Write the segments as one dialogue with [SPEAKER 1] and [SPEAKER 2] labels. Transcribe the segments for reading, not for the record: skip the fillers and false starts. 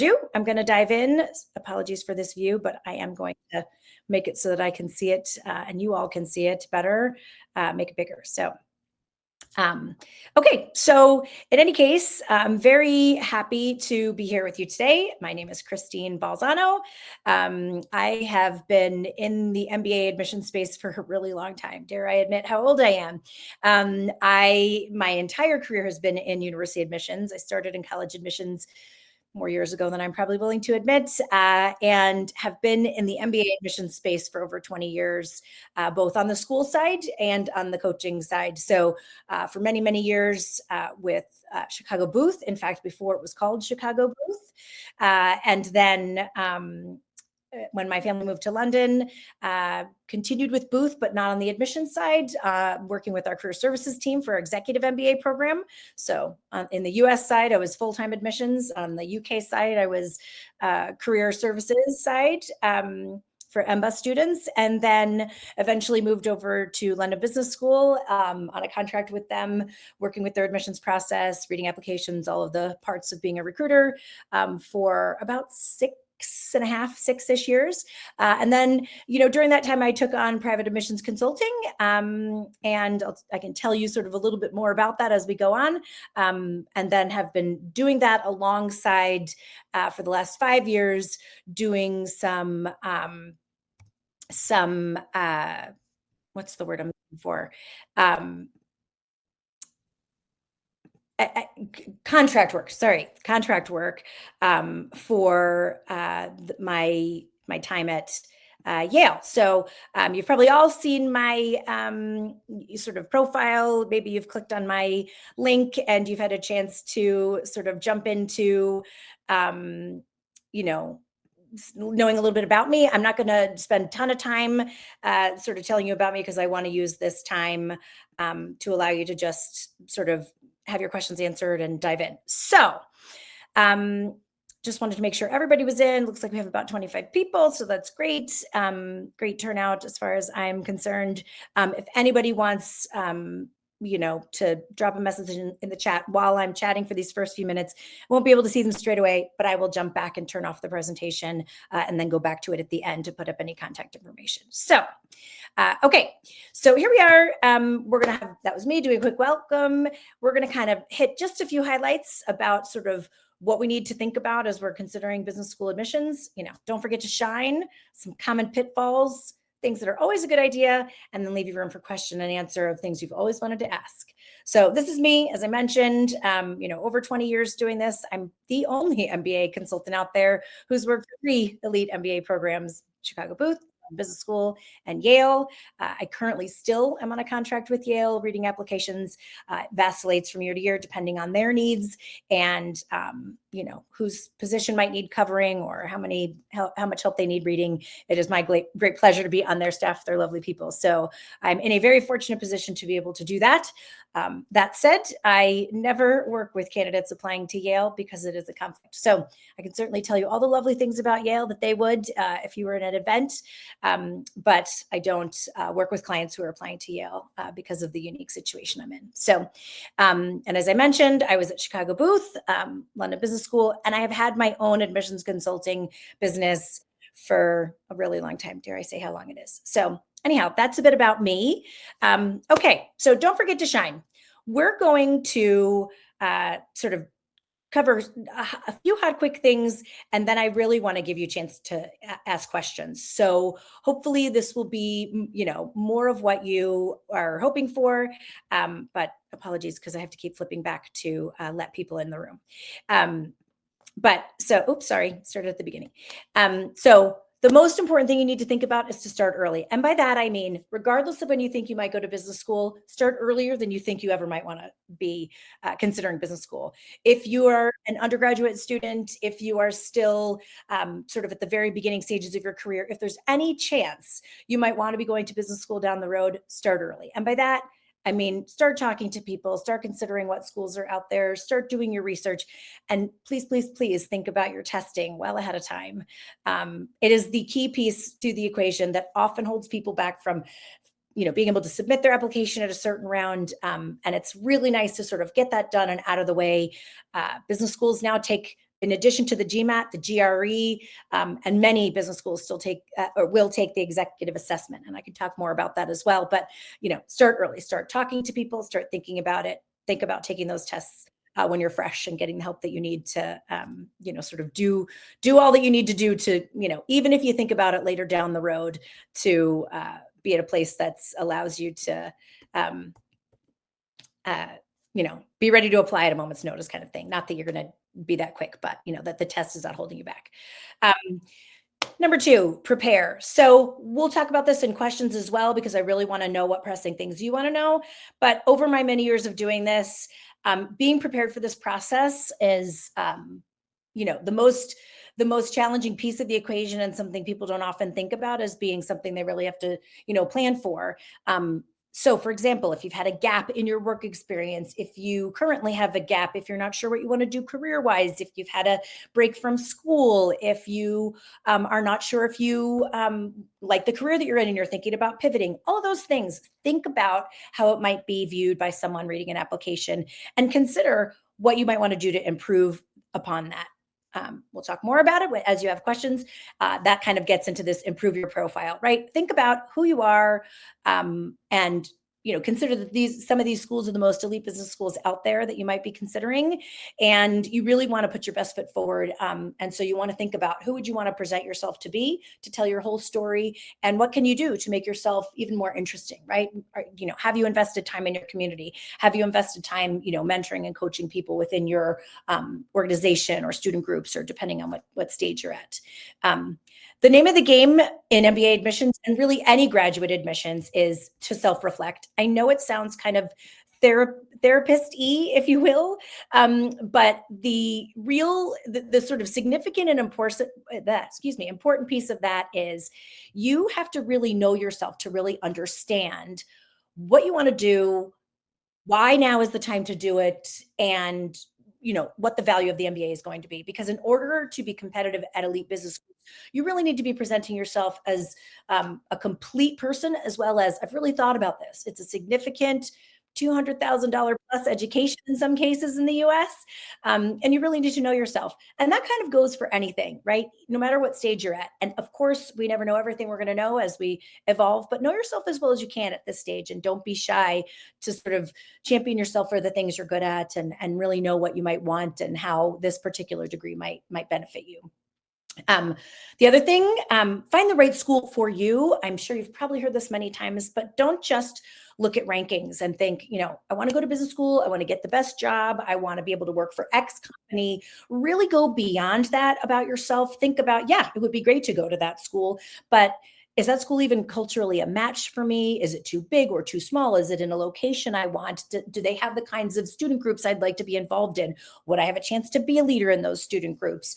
[SPEAKER 1] ado, I'm going to dive in. Apologies for this view, but I am going to make it so that I can see it and you all can see it better, make it bigger. Okay, so in any case, I'm very happy to be here with you today. My name is Christine Balzano. I have been in the MBA admission space for a really long time. Dare I admit how old I am? My entire career has been in university admissions. I started in college admissions more years ago than I'm probably willing to admit, and have been in the MBA admissions space for over 20 years, both on the school side and on the coaching side. So for many, many years with Chicago Booth, in fact, before it was called Chicago Booth. And then when my family moved to London, continued with Booth, but not on the admissions side, working with our career services team for our executive MBA program. So in the US side, I was full-time admissions. On the UK side, I was career services side for MBA students, and then eventually moved over to London Business School on a contract with them, working with their admissions process, reading applications, all of the parts of being a recruiter for about 6.5, 6-ish years. And then, during that time, I took on private admissions consulting. And I can tell you sort of a little bit more about that as we go on. And then have been doing that alongside for the last 5 years, doing some what's the word I'm looking for? Contract work for my time at Yale. So you've probably all seen my sort of profile. Maybe you've clicked on my link and you've had a chance to sort of jump into, knowing a little bit about me. I'm not going to spend a ton of time sort of telling you about me because I want to use this time to allow you to just sort of have your questions answered and dive in. So just wanted to make sure everybody was in. Looks like we have about 25 people, so that's great. Great turnout as far as I'm concerned. If anybody wants to drop a message in the chat while I'm chatting for these first few minutes, I won't be able to see them straight away, but I will jump back and turn off the presentation and then go back to it at the end to put up any contact information. So, okay, so here we are. We're going to have, that was me doing a quick welcome. We're going to kind of hit just a few highlights about sort of what we need to think about as we're considering business school admissions. Don't forget to shine, some common pitfalls, things that are always a good idea, and then leave you room for question and answer of things you've always wanted to ask. So this is me, as I mentioned, over 20 years doing this. I'm the only MBA consultant out there who's worked for 3 elite MBA programs, Chicago Booth, Business School, and Yale. I currently still am on a contract with Yale, reading applications, vacillates from year to year depending on their needs and whose position might need covering or how much help they need reading. It is my great pleasure to be on their staff. They're lovely people. So I'm in a very fortunate position to be able to do that. That said, I never work with candidates applying to Yale because it is a conflict. So I can certainly tell you all the lovely things about Yale that they would if you were at an event, but I don't work with clients who are applying to Yale because of the unique situation I'm in. So, and as I mentioned, I was at Chicago Booth, London Business School, and I have had my own admissions consulting business for a really long time. Dare I say how long it is? So anyhow, that's a bit about me. Okay, so don't forget to shine. We're going to sort of cover a few hot, quick things, and then I really want to give you a chance to ask questions. So hopefully this will be, more of what you are hoping for, but apologies because I have to keep flipping back to let people in the room. Started at the beginning. So the most important thing you need to think about is to start early. And by that, I mean, regardless of when you think you might go to business school, start earlier than you think you ever might want to be considering business school. If you are an undergraduate student, if you are still sort of at the very beginning stages of your career, if there's any chance you might want to be going to business school down the road, start early. And by that, I mean, start talking to people, start considering what schools are out there, start doing your research, and please, please, please think about your testing well ahead of time. It is the key piece to the equation that often holds people back from, being able to submit their application at a certain round. And it's really nice to sort of get that done and out of the way. Business schools now take in addition to the GMAT, the GRE, and many business schools still take or will take the executive assessment. And I can talk more about that as well. But start early, start talking to people, start thinking about it. Think about taking those tests when you're fresh and getting the help that you need to, sort of do all that you need to do to, even if you think about it later down the road, to be at a place that allows you to um, uh, be ready to apply at a moment's notice kind of thing. Not that you're going to be that quick, but that the test is not holding you back. Number two, prepare. So we'll talk about this in questions as well, because I really want to know what pressing things you want to know. But over my many years of doing this, being prepared for this process is, the most challenging piece of the equation, and something people don't often think about as being something they really have to, plan for. So, for example, if you've had a gap in your work experience, if you currently have a gap, if you're not sure what you want to do career wise, if you've had a break from school, if you are not sure if you like the career that you're in and you're thinking about pivoting, all of those things, think about how it might be viewed by someone reading an application, and consider what you might want to do to improve upon that. We'll talk more about it as you have questions. That kind of gets into this improve your profile, right? Think about who you are, and consider that some of these schools are the most elite business schools out there that you might be considering, and you really want to put your best foot forward. And so you want to think about who would you want to present yourself to be, to tell your whole story, and what can you do to make yourself even more interesting, right? Have you invested time in your community? Have you invested time, mentoring and coaching people within your organization or student groups, or depending on what stage you're at. The name of the game in MBA admissions, and really any graduate admissions, is to self-reflect. I know it sounds kind of therapist-y, if you will, but the sort of significant and important piece of that is you have to really know yourself to really understand what you want to do, why now is the time to do it, and what the value of the MBA is going to be. Because in order to be competitive at elite business schools, you really need to be presenting yourself as a complete person, as well as, I've really thought about this. It's a significant $200,000 plus education in some cases in the US. And you really need to know yourself. And that kind of goes for anything, right? No matter what stage you're at. And of course, we never know everything we're going to know as we evolve, but know yourself as well as you can at this stage. And don't be shy to sort of champion yourself for the things you're good at, and really know what you might want and how this particular degree might benefit you. The other thing, find the right school for you. I'm sure you've probably heard this many times, but don't just look at rankings and think, I want to go to business school. I want to get the best job. I want to be able to work for X company. Really go beyond that about yourself. Think about, it would be great to go to that school, but is that school even culturally a match for me? Is it too big or too small? Is it in a location I want? Do they have the kinds of student groups I'd like to be involved in? Would I have a chance to be a leader in those student groups?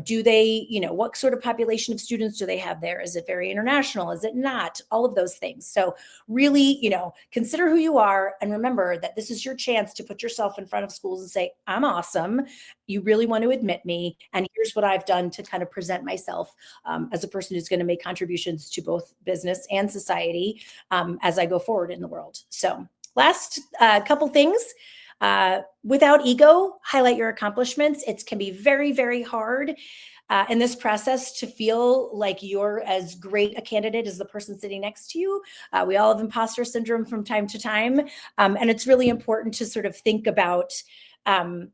[SPEAKER 1] Do they, what sort of population of students do they have there? Is it very international? Is it not? All of those things. So really, consider who you are, and remember that this is your chance to put yourself in front of schools and say, I'm awesome. You really want to admit me, and here's what I've done to kind of present myself as a person who's going to make contributions to both business and society as I go forward in the world. So last couple things. Without ego, highlight your accomplishments. It can be very, very hard in this process to feel like you're as great a candidate as the person sitting next to you. We all have imposter syndrome from time to time. And it's really important to sort of think about, I'm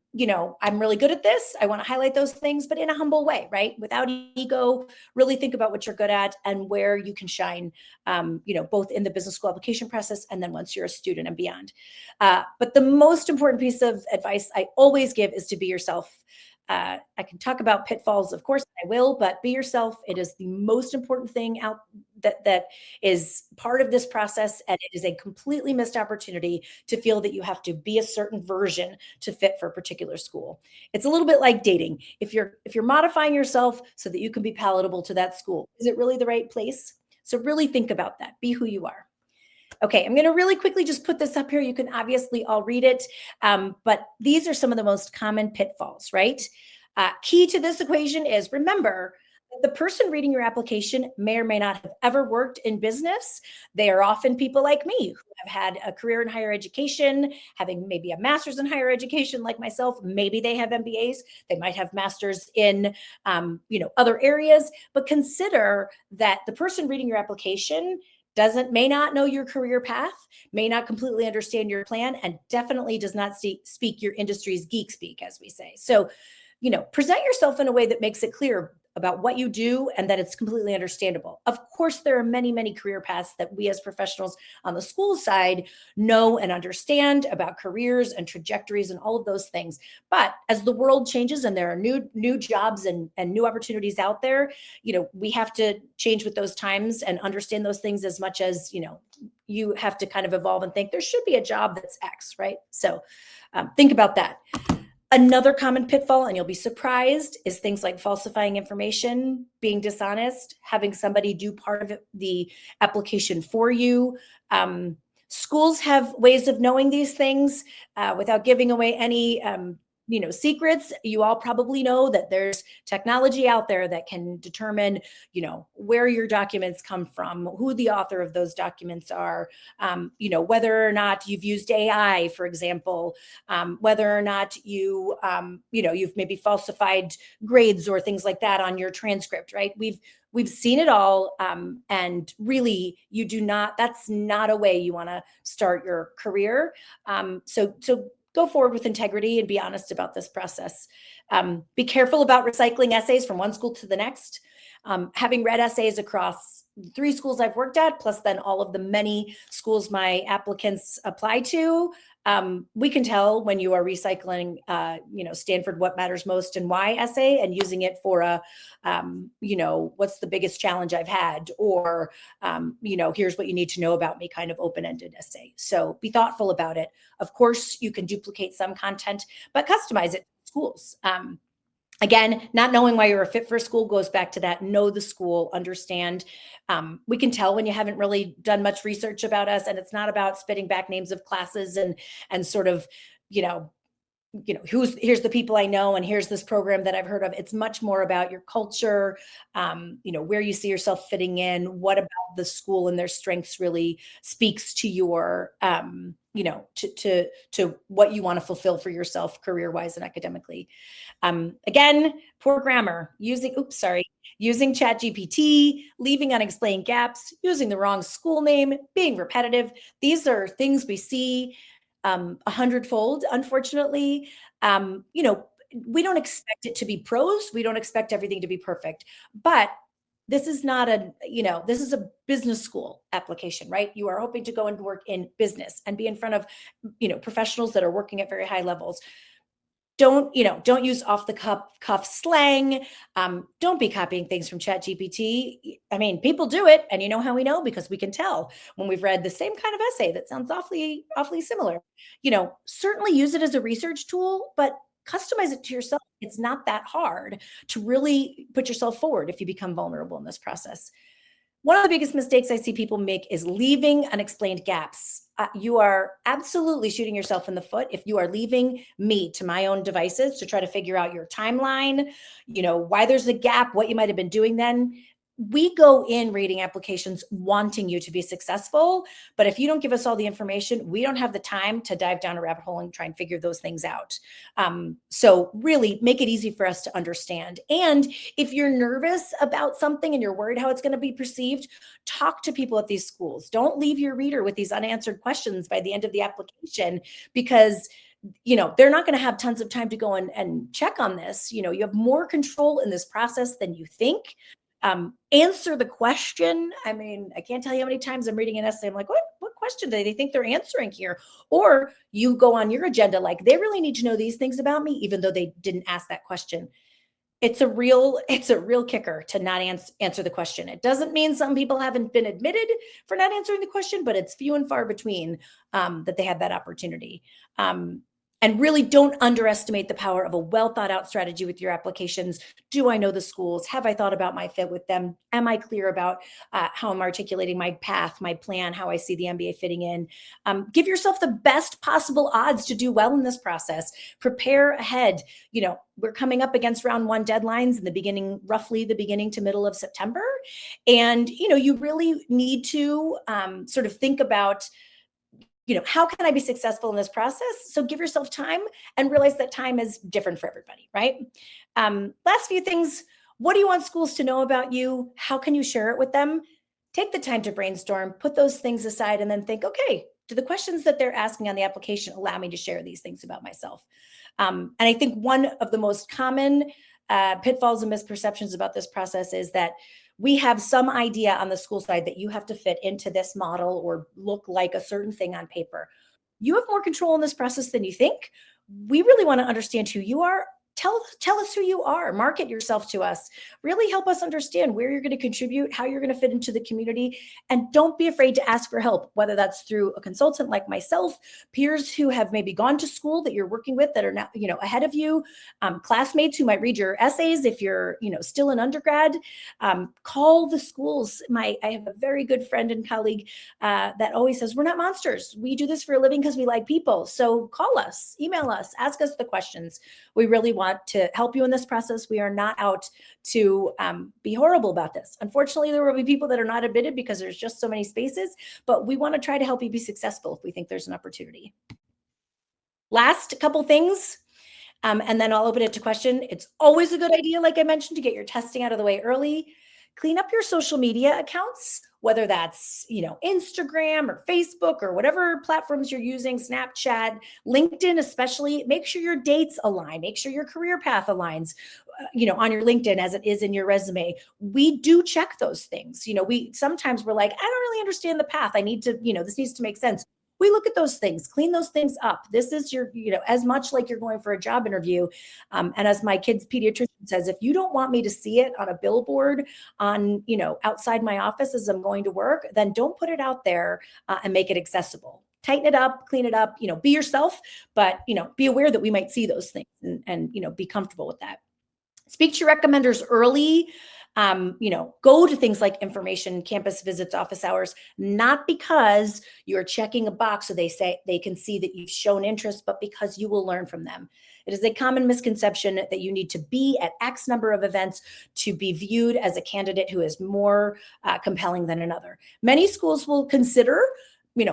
[SPEAKER 1] really good at this. I want to highlight those things, but in a humble way, right? Without ego, really think about what you're good at and where you can shine, both in the business school application process and then once you're a student and beyond. But the most important piece of advice I always give is to be yourself. I can talk about pitfalls, of course, I will, but be yourself. It is the most important thing out that is part of this process, and it is a completely missed opportunity to feel that you have to be a certain version to fit for a particular school. It's a little bit like dating. If you're modifying yourself so that you can be palatable to that school, is it really the right place? So really think about that. Be who you are. Okay, I'm going to really quickly just put this up here. You can obviously all read it, but these are some of the most common pitfalls, right? Key to this equation is, remember, The person reading your application may or may not have ever worked in business. They are often people like me who have had a career in higher education, having maybe a master's in higher education like myself. Maybe they have MBAs. They might have masters in, other areas. But consider that the person reading your application may not know your career path, may not completely understand your plan, and definitely does not speak your industry's geek speak, as we say. So, present yourself in a way that makes it clear about what you do and that it's completely understandable. Of course, there are many, many career paths that we as professionals on the school side know and understand about careers and trajectories and all of those things. But as the world changes and there are new jobs and new opportunities out there, we have to change with those times and understand those things as much as, you have to kind of evolve and think there should be a job that's X, right? So think about that. Another common pitfall, and you'll be surprised, is things like falsifying information, being dishonest, having somebody do part of the application for you. Schools have ways of knowing these things without giving away any secrets. You all probably know that there's technology out there that can determine, where your documents come from, who the author of those documents are, whether or not you've used AI, for example, whether or not you've maybe falsified grades or things like that on your transcript, right? We've seen it all. And really, that's not a way you want to start your career. So go forward with integrity and be honest about this process. Be careful about recycling essays from one school to the next. Having read essays across 3 schools I've worked at, plus then all of the many schools my applicants apply to, we can tell when you are recycling, Stanford What Matters Most and Why essay and using it for a, what's the biggest challenge I've had, or, here's what you need to know about me kind of open-ended essay. So be thoughtful about it. Of course, you can duplicate some content, but customize it to schools. Again, not knowing why you're a fit for a school goes back to that. Know the school, understand. We can tell when you haven't really done much research about us, and it's not about spitting back names of classes and sort of, here's the people I know and here's this program that I've heard of. It's much more about your culture, where you see yourself fitting in, what about the school and their strengths really speaks to your, to what you want to fulfill for yourself career-wise and academically. Again, poor grammar, using ChatGPT, leaving unexplained gaps, using the wrong school name, being repetitive. These are things we see 100-fold, unfortunately. We don't expect it to be prose. We don't expect everything to be perfect, but this is not this is a business school application, right? You are hoping to go and work in business and be in front of, professionals that are working at very high levels. Don't use off the cuff slang. Don't be copying things from ChatGPT. I mean, people do it, and you know how we know? Because we can tell when we've read the same kind of essay that sounds awfully similar. Certainly use it as a research tool, but customize it to yourself. It's not that hard to really put yourself forward if you become vulnerable in this process. One of the biggest mistakes I see people make is leaving unexplained gaps. You are absolutely shooting yourself in the foot if you are leaving me to my own devices to try to figure out your timeline, why there's a gap, what you might have been doing then. We go in reading applications wanting you to be successful, but if you don't give us all the information, we don't have the time to dive down a rabbit hole and try and figure those things out. So really make it easy for us to understand. And if you're nervous about something and you're worried how it's going to be perceived, talk to people at these schools. Don't leave your reader with these unanswered questions by the end of the application, because they're not going to have tons of time to go and check on this. You have more control in this process than you think. Answer the question. I mean, I can't tell you how many times I'm reading an essay. I'm like, what question do they think they're answering here? Or you go on your agenda, like they really need to know these things about me, even though they didn't ask that question. It's a real kicker to not answer the question. It doesn't mean some people haven't been admitted for not answering the question, but it's few and far between that they had that opportunity. And really don't underestimate the power of a well thought out strategy with your applications. Do I know the schools? Have I thought about my fit with them? Am I clear about how I'm articulating my path, my plan, how I see the MBA fitting in? Give yourself the best possible odds to do well in this process. Prepare ahead. We're coming up against round one deadlines in the beginning, roughly the beginning to middle of September. And, you really need to sort of think about, how can I be successful in this process? So give yourself time and realize that time is different for everybody, right? Last few things. What do you want schools to know about you? How can you share it with them? Take the time to brainstorm, put those things aside, and then think, okay, do the questions that they're asking on the application allow me to share these things about myself? And I think one of the most common pitfalls and misperceptions about this process is that we have some idea on the school side that you have to fit into this model or look like a certain thing on paper. You have more control in this process than you think. We really want to understand who you are. Tell us who you are. Market yourself to us. Really help us understand where you're going to contribute, how you're going to fit into the community. And don't be afraid to ask for help, whether that's through a consultant like myself, peers who have maybe gone to school that you're working with that are now, ahead of you, classmates who might read your essays if you're, still an undergrad. Call the schools. I have a very good friend and colleague that always says, we're not monsters. We do this for a living because we like people. So call us, email us, ask us the questions. We really want to help you in this process. We are not out to be horrible about this. Unfortunately, there will be people that are not admitted because there's just so many spaces, but we want to try to help you be successful if we think there's an opportunity. Last couple things, and then I'll open it to question. It's always a good idea, like I mentioned, to get your testing out of the way early. Clean up your social media accounts, whether that's, Instagram or Facebook or whatever platforms you're using, Snapchat, LinkedIn, especially. Make sure your dates align. Make sure your career path aligns, on your LinkedIn as it is in your resume. We do check those things. Sometimes we're like, I don't really understand the path. I need to, this needs to make sense. We look at those things, clean those things up. This is your, as much like you're going for a job interview. And as my kid's pediatrician says, if you don't want me to see it on a billboard on, outside my office as I'm going to work, then don't put it out there and make it accessible. Tighten it up, clean it up, be yourself, but, be aware that we might see those things and be comfortable with that. Speak to your recommenders early. Go to things like information, campus visits, office hours, not because you're checking a box so they can see that you've shown interest, but because you will learn from them. It is a common misconception that you need to be at X number of events to be viewed as a candidate who is more compelling than another. Many schools will consider,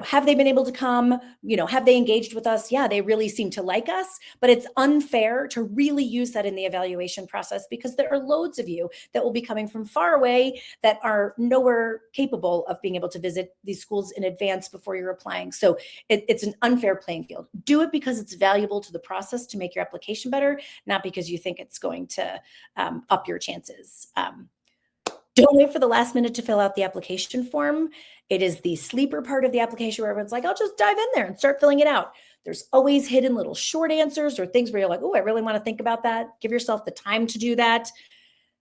[SPEAKER 1] have they been able to come? Have they engaged with us? Yeah, they really seem to like us, but it's unfair to really use that in the evaluation process because there are loads of you that will be coming from far away that are nowhere capable of being able to visit these schools in advance before you're applying. So it's an unfair playing field. Do it because it's valuable to the process to make your application better, not because you think it's going to up your chances. Don't wait for the last minute to fill out the application form. It is the sleeper part of the application where everyone's like, I'll just dive in there and start filling it out. There's always hidden little short answers or things where you're like, oh, I really want to think about that. Give yourself the time to do that.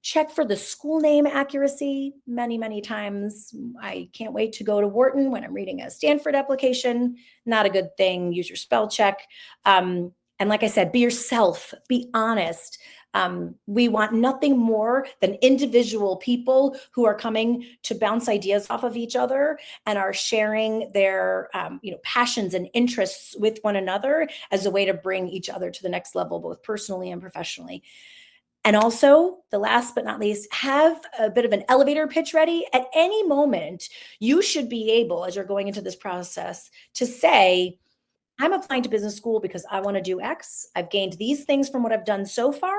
[SPEAKER 1] Check for the school name accuracy many, many times. I can't wait to go to Wharton when I'm reading a Stanford application. Not a good thing. Use your spell check. And like I said, be yourself, be honest. We want nothing more than individual people who are coming to bounce ideas off of each other and are sharing their passions and interests with one another as a way to bring each other to the next level, both personally and professionally. And also, the last but not least, have a bit of an elevator pitch ready. At any moment, you should be able, as you're going into this process, to say, I'm applying to business school because I want to do X. I've gained these things from what I've done so far.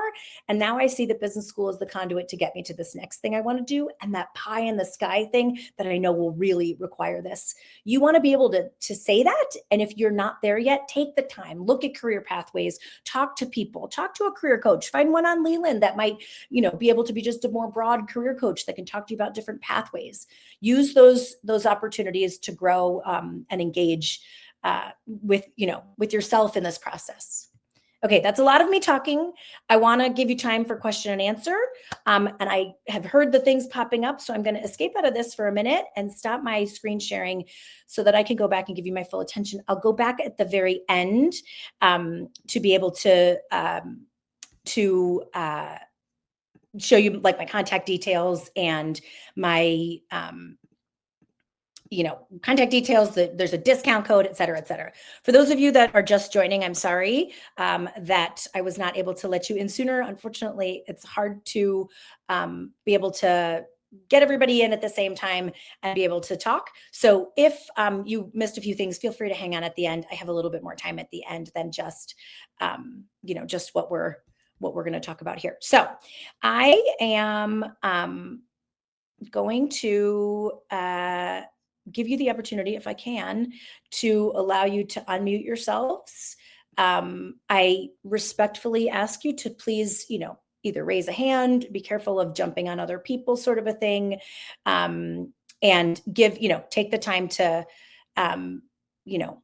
[SPEAKER 1] And now I see that business school is the conduit to get me to this next thing I want to do. And that pie in the sky thing that I know will really require this. You want to be able to say that. And if you're not there yet, take the time, look at career pathways, talk to people, talk to a career coach, find one on Leland that might, be able to be just a more broad career coach that can talk to you about different pathways. Use those opportunities to grow and engage with yourself in this process. Okay, that's a lot of me talking. I want to give you time for question and answer. And I have heard the things popping up, so I'm going to escape out of this for a minute and stop my screen sharing so that I can go back and give you my full attention. I'll go back at the very end to be able to show you like my contact details and my contact details, that there's a discount code, et cetera, et cetera. For those of you that are just joining, I'm sorry that I was not able to let you in sooner. Unfortunately, it's hard to be able to get everybody in at the same time and be able to talk. So if you missed a few things, feel free to hang on at the end. I have a little bit more time at the end than just, just what we're going to talk about here. So I am going to give you the opportunity, if I can, to allow you to unmute yourselves. I respectfully ask you to please, either raise a hand, be careful of jumping on other people, sort of a thing, and take the time to, you know,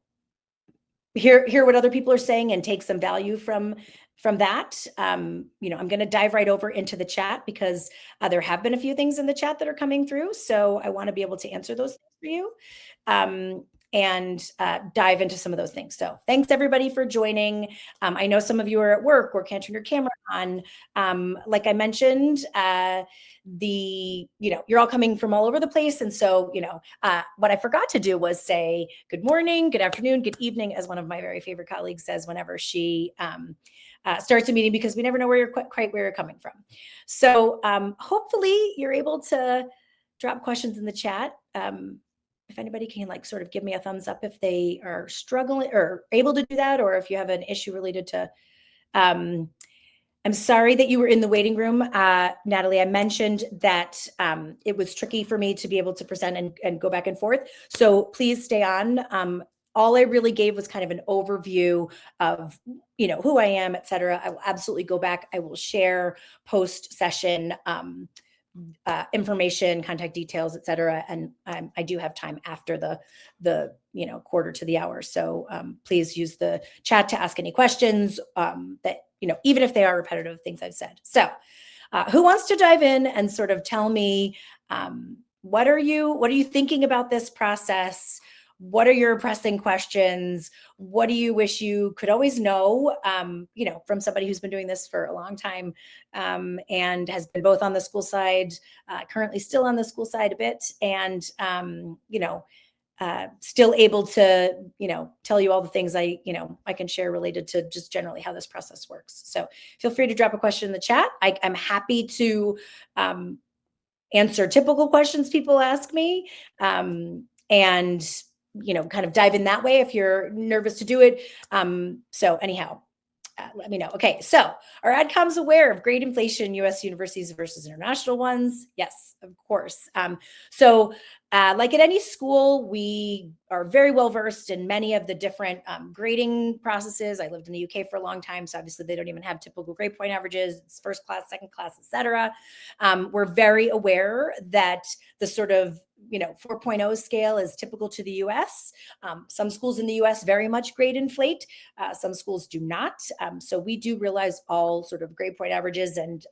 [SPEAKER 1] hear what other people are saying and take some value from that. I'm going to dive right over into the chat because there have been a few things in the chat that are coming through, so I want to be able to answer those things for you and dive into some of those things. So thanks everybody for joining. I know some of you are at work or can't turn your camera on. Like I mentioned, you're all coming from all over the place. And so, what I forgot to do was say good morning, good afternoon, good evening, as one of my very favorite colleagues says whenever she starts a meeting, because we never know where you're coming from. So hopefully you're able to drop questions in the chat. If anybody can sort of give me a thumbs up if they are struggling or able to do that, or if you have an issue related to, I'm sorry that you were in the waiting room. Natalie, I mentioned that it was tricky for me to be able to present and go back and forth. So please stay on. All I really gave was kind of an overview of, who I am, et cetera. I will absolutely go back. I will share post session information, contact details, et cetera. And I do have time after the quarter to the hour. So please use the chat to ask any questions that, even if they are repetitive things I've said. So who wants to dive in and sort of tell me what are you thinking about this process? What are your pressing questions? What do you wish you could always know, from somebody who's been doing this for a long time and has been both on the school side, currently still on the school side a bit, and, still able to, tell you all the things I can share related to just generally how this process works. So feel free to drop a question in the chat. I'm happy to answer typical questions people ask me. And kind of dive in that way if you're nervous to do it. So anyhow, let me know. Okay, so are AdComs aware of grade inflation in U.S. universities versus international ones? Yes, of course. So like at any school, we are very well versed in many of the different grading processes. I lived in the UK for a long time, so obviously they don't even have typical grade point averages. It's first class, second class, etc. We're very aware that the sort of 4.0 scale is typical to the US. Some schools in the US very much grade inflate. Some schools do not. So we do realize all sort of grade point averages and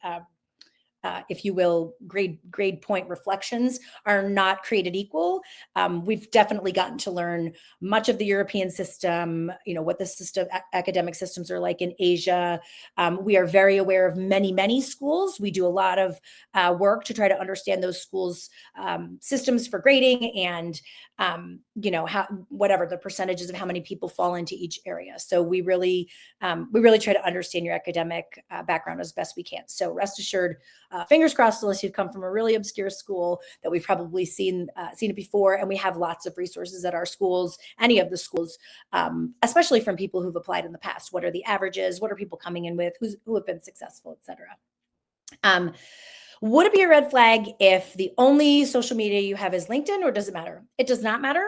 [SPEAKER 1] if you will, grade point reflections are not created equal. We've definitely gotten to learn much of the European system, what the academic systems are like in Asia. We are very aware of many, many schools. We do a lot of work to try to understand those schools' systems for grading and, how whatever the percentages of how many people fall into each area. So we really try to understand your academic background as best we can. So rest assured, fingers crossed, unless you've come from a really obscure school, that we've probably seen it before. And we have lots of resources at our schools, any of the schools, especially from people who've applied in the past. What are the averages? What are people coming in with? Who have been successful, et cetera. Would it be a red flag if the only social media you have is LinkedIn, or does it matter? It does not matter.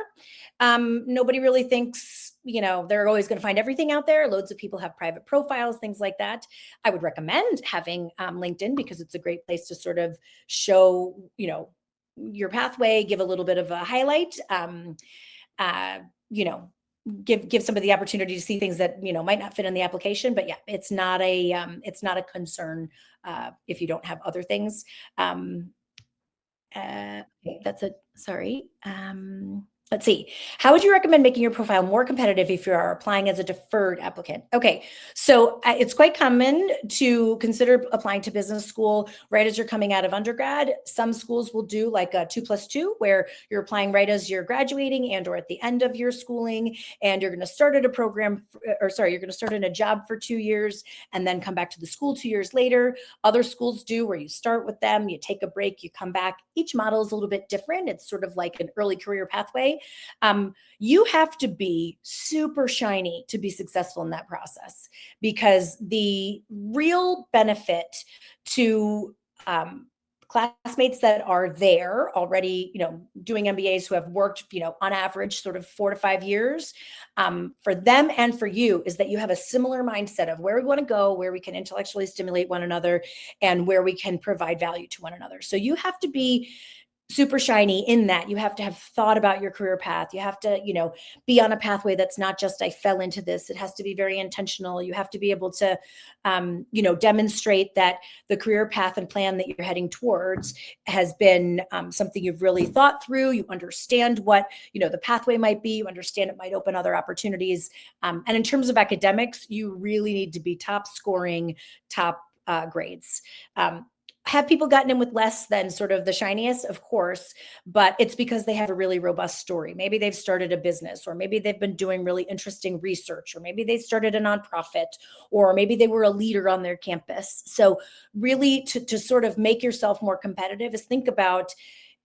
[SPEAKER 1] Nobody really thinks, they're always going to find everything out there. Loads of people have private profiles, things like that. I would recommend having LinkedIn because it's a great place to sort of show, your pathway, give a little bit of a highlight. give somebody the opportunity to see things that, might not fit in the application. But yeah, it's not a concern if you don't have other things. Okay, that's it. Sorry. Let's see. How would you recommend making your profile more competitive if you are applying as a deferred applicant? Okay, so it's quite common to consider applying to business school right as you're coming out of undergrad. Some schools will do like a 2+2, where you're applying right as you're graduating and or at the end of your schooling, and you're going to start at a program, or sorry, you're going to start in a job for 2 years and then come back to the school 2 years later. Other schools do where you start with them, you take a break, you come back. Each model is a little bit different. It's sort of like an early career pathway. You have to be super shiny to be successful in that process, because the real benefit to classmates that are there already, doing MBAs, who have worked, on average, sort of 4 to 5 years, for them and for you, is that you have a similar mindset of where we want to go, where we can intellectually stimulate one another, and where we can provide value to one another. So you have to be super shiny in that. You have to have thought about your career path. You have to, be on a pathway that's not just I fell into this. It has to be very intentional. You have to be able to, demonstrate that the career path and plan that you're heading towards has been something you've really thought through. You understand what, the pathway might be. You understand it might open other opportunities. And in terms of academics, you really need to be top scoring, top grades. Have people gotten in with less than sort of the shiniest? Of course, but it's because they have a really robust story. Maybe they've started a business, or maybe they've been doing really interesting research, or maybe they started a nonprofit, or maybe they were a leader on their campus. So really, to sort of make yourself more competitive, is think about,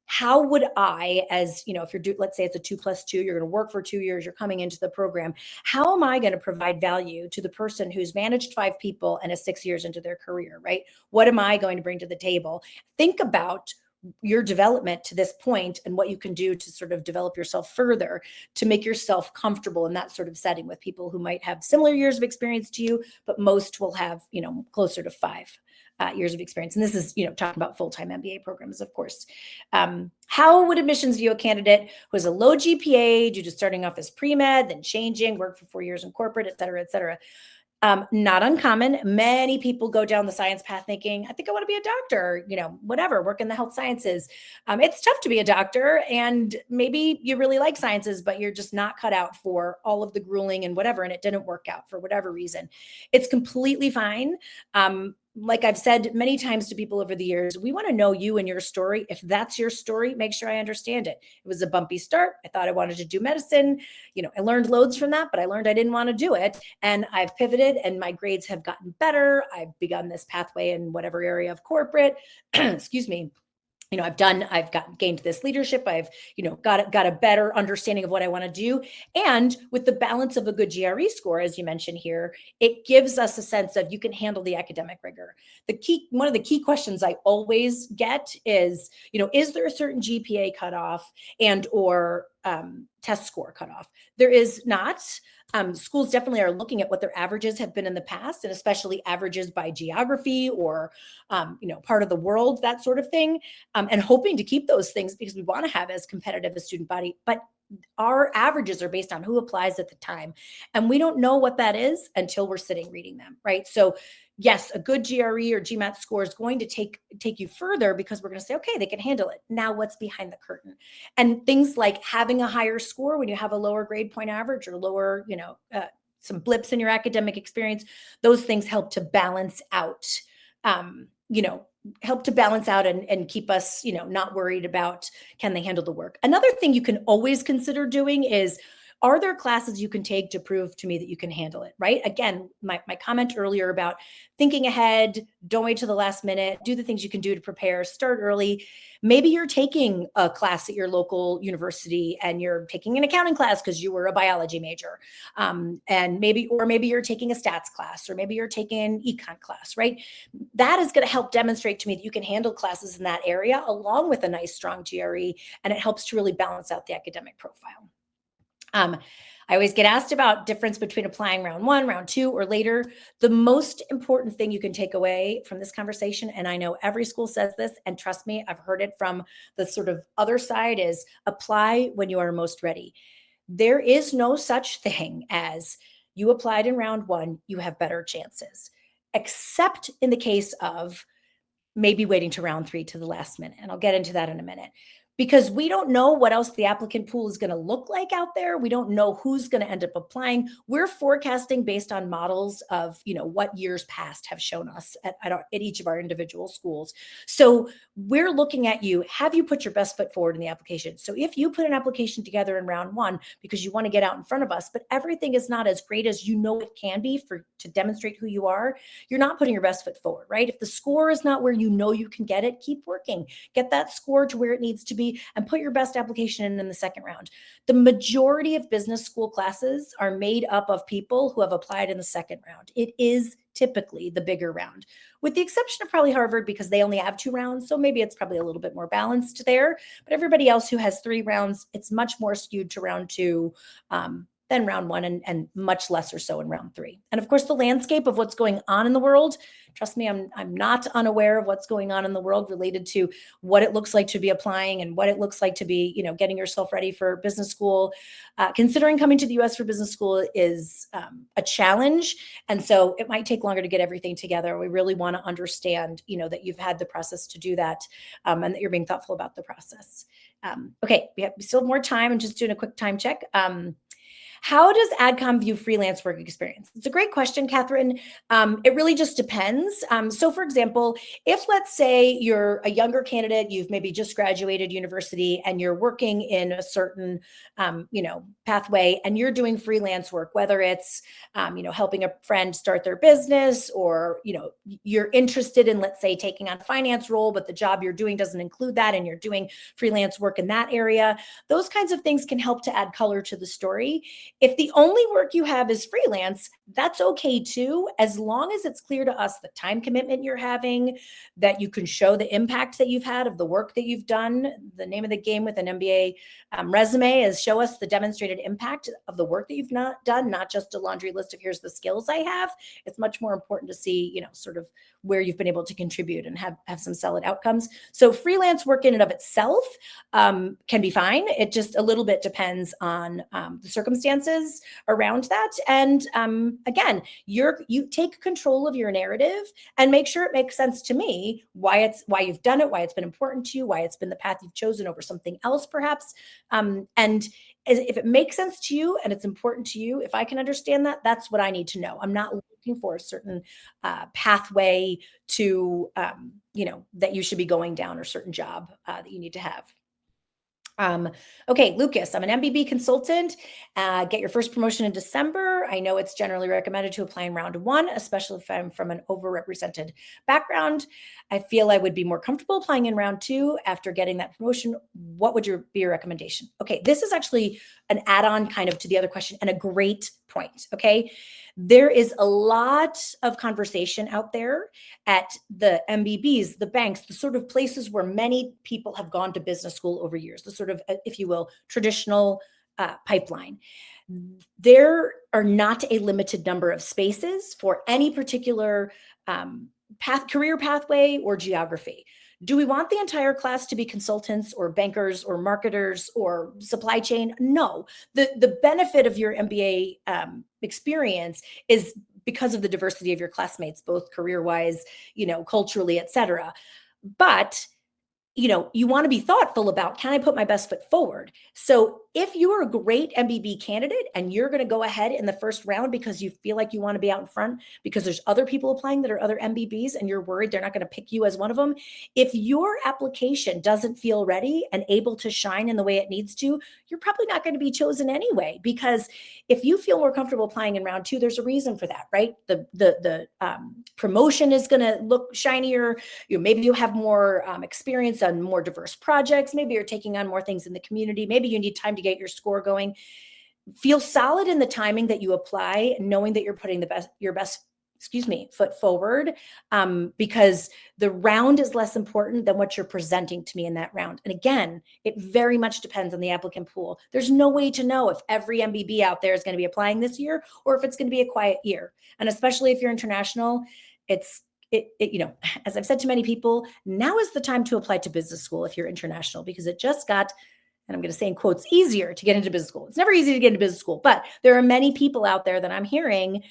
[SPEAKER 1] how would I, as if let's say it's a 2+2, you're going to work for 2 years, you're coming into the program. How am I going to provide value to the person who's managed 5 people and is 6 years into their career, right? What am I going to bring to the table? Think about your development to this point and what you can do to sort of develop yourself further, to make yourself comfortable in that sort of setting with people who might have similar years of experience to you, but most will have, closer to 5 years of experience. And this is, talking about full-time MBA programs, of course. How would admissions view a candidate who has a low GPA due to starting off as pre-med, then changing, work for 4 years in corporate, et cetera, et cetera? Not uncommon. Many people go down the science path thinking, I think I want to be a doctor, whatever, work in the health sciences. It's tough to be a doctor, and maybe you really like sciences, but you're just not cut out for all of the grueling and whatever, and it didn't work out for whatever reason. It's completely fine. Like I've said many times to people over the years, we want to know you and your story. If that's your story, make sure I understand it. It was a bumpy start. I thought I wanted to do medicine. I learned loads from that, but I learned I didn't want to do it. And I've pivoted, and my grades have gotten better. I've begun this pathway in whatever area of corporate, excuse me. I've gained this leadership. I've, got a better understanding of what I want to do. And with the balance of a good GRE score, as you mentioned here, it gives us a sense of, you can handle the academic rigor. One of the key questions I always get is, is there a certain GPA cutoff and or test score cutoff? There is not. Schools definitely are looking at what their averages have been in the past, and especially averages by geography or, part of the world, that sort of thing, and hoping to keep those things, because we want to have as competitive a student body. But our averages are based on who applies at the time, and we don't know what that is until we're sitting reading them, right? So yes, a good GRE or GMAT score is going to take you further, because we're going to say, okay, they can handle it. Now what's behind the curtain? And things like having a higher score when you have a lower grade point average, or lower, some blips in your academic experience, those things help to balance out, and keep us, not worried about, can they handle the work? Another thing you can always consider doing is, are there classes you can take to prove to me that you can handle it, right? Again, my comment earlier about thinking ahead, don't wait till the last minute, do the things you can do to prepare, start early. Maybe you're taking a class at your local university, and you're taking an accounting class because you were a biology major. And maybe you're taking a stats class, or maybe you're taking an econ class, right? That is going to help demonstrate to me that you can handle classes in that area, along with a nice, strong GRE, and it helps to really balance out the academic profile. I always get asked about difference between applying round 1, round 2, or later. The most important thing you can take away from this conversation, and I know every school says this, and trust me, I've heard it from the sort of other side, is apply when you are most ready. There is no such thing as you applied in round one, you have better chances, except in the case of maybe waiting to round three to the last minute. And I'll get into that in a minute because we don't know what else the applicant pool is going to look like out there. We don't know who's going to end up applying. We're forecasting based on models of, what years past have shown us at each of our individual schools. So we're looking at you. Have you put your best foot forward in the application? So if you put an application together in round one because you want to get out in front of us, but everything is not as great as it can be to demonstrate who you are, you're not putting your best foot forward, right? If the score is not where you can get it, keep working. Get that score to where it needs to be and put your best application in the second round. The majority of business school classes are made up of people who have applied in the second round. It is typically the bigger round, with the exception of probably Harvard because they only have 2 rounds. So maybe it's probably a little bit more balanced there. But everybody else who has 3 rounds, it's much more skewed to round 2 than round 1 and much lesser so in round 3. And of course, the landscape of what's going on in the world, trust me, I'm not unaware of what's going on in the world related to what it looks like to be applying and what it looks like to be, getting yourself ready for business school. Considering coming to the US for business school is a challenge. And so it might take longer to get everything together. We really want to understand, that you've had the process to do that and that you're being thoughtful about the process. Okay, we still have more time. I'm just doing a quick time check. How does AdCom view freelance work experience? It's a great question, Catherine. It really just depends. So for example, if let's say you're a younger candidate, you've maybe just graduated university and you're working in a certain, pathway and you're doing freelance work, whether it's, helping a friend start their business or, you're interested in, let's say, taking on a finance role, but the job you're doing doesn't include that and you're doing freelance work in that area. Those kinds of things can help to add color to the story. If the only work you have is freelance, that's okay too, as long as it's clear to us the time commitment you're having, that you can show the impact that you've had of the work that you've done. The name of the game with an MBA resume is show us the demonstrated impact of the work that you've not done, not just a laundry list of here's the skills I have. It's much more important to see, sort of where you've been able to contribute and have some solid outcomes. So freelance work in and of itself can be fine. It just a little bit depends on the circumstances around that. And again, you take control of your narrative and make sure it makes sense to me why you've done it, why it's been important to you, why it's been the path you've chosen over something else, perhaps. And if it makes sense to you and it's important to you, if I can understand that, that's what I need to know. I'm not looking for a certain pathway to, that you should be going down or certain job that you need to have. Okay, Lucas, I'm an MBB consultant. Get your first promotion in December. I know it's generally recommended to apply in round 1, especially if I'm from an overrepresented background. I feel I would be more comfortable applying in round 2 after getting that promotion. What would be your recommendation? Okay, this is actually an add-on kind of to the other question and a great point, okay? There is a lot of conversation out there at the MBBs, the banks, the sort of places where many people have gone to business school over years, the sort of, if you will, traditional pipeline. There are not a limited number of spaces for any particular career pathway or geography. Do we want the entire class to be consultants or bankers or marketers or supply chain? No. The benefit of your MBA experience is because of the diversity of your classmates, both career-wise, culturally, et cetera. But you want to be thoughtful about, can I put my best foot forward? So if you are a great MBB candidate and you're going to go ahead in the first round because you feel like you want to be out in front because there's other people applying that are other MBBs and you're worried they're not going to pick you as one of them, if your application doesn't feel ready and able to shine in the way it needs to, you're probably not going to be chosen anyway, because if you feel more comfortable applying in round 2, there's a reason for that, right? The promotion is going to look shinier. Maybe you have more experience on more diverse projects. Maybe you're taking on more things in the community. Maybe you need time to get your score going. Feel solid in the timing that you apply, knowing that you're putting your best foot forward, because the round is less important than what you're presenting to me in that round. And again, it very much depends on the applicant pool. There's no way to know if every MBB out there is going to be applying this year or if it's going to be a quiet year. And especially if you're international, as I've said to many people, now is the time to apply to business school if you're international, because it just got and I'm going to say in quotes, easier to get into business school. It's never easy to get into business school, but there are many people out there that I'm hearing,